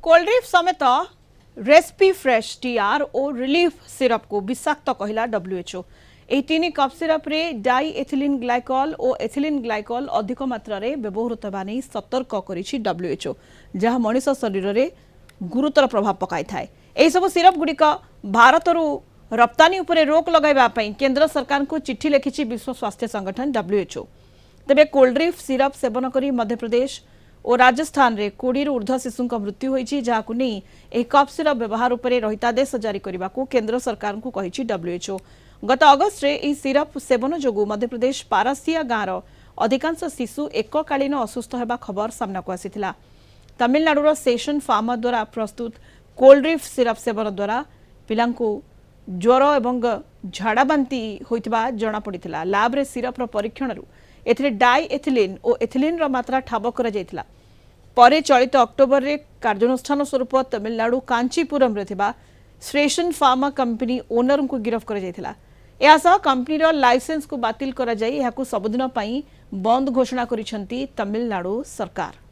Cold drink समेत रेस्पी fresh TR और relief syrup को विषाक्त कहला डब्ल्यूएचओ। यह तीन कप सिरप रे डाई एथिलीन ग्लाइकल और एथिलीन ग्लाइकल अधिक मात्रा रे व्यवहृत होगा नहीं सतर्क करिछि डब्ल्यूएचओ, जहाँ मनीष शरीर रे गुरुतर प्रभाव पकाई थाए। यह सब सिरप गुड़िक भारतरू रप्तानी उपरे रोक लगाइबा पई केंद्र सरकार को चिट्ठी लिखिछि विश्व स्वास्थ्य संगठन डब्ल्यूएचओ। तेबे कोल्ड ड्रिंक सिरप सेवन करी मध्य प्रदेश और राजस्थान रे 20 ऊर्ध्व शिशु मृत्यु होईछि, जहाकु नहीं एक कप सिरप व्यवहार उपरे रहितादेश जारी करने को केंद्र सरकार को कहिछि डब्ल्यूएचओ। गत अगस्त रे ई सिरप सेवन जोगु मध्य प्रदेश पारसिया गाँवर अधिकांश शिशु एककालीन असुस्थ होगा खबर सामना को आसीथिला। तमिलनाडुर सेशन फार्मा द्वारा प्रस्तुत कोल्ड ड्रिंक सिरप सेवन द्वारा पिलांकु ज्वर एवं झाड़ा बांती होइतबा जणा पड़िथिला। लैब रे सिरप रो परीक्षण एथिरे डाई एथिलीन और एथिलीन रो मात्रा ठाब करा जायतिला। परे चलित अक्टोबर रे कार्यानुष्ठान स्वरूप तमिलनाडु कांचीपुरम रे थिबा सेशन फार्मा कंपनी ओनर को गिरफ्त करा जायतिला। एहासह कंपनी लाइसेंस को बातिल करा जाई एहाकु सबदिन पई बंद घोषणा करिसेंती तमिलनाडु सरकार।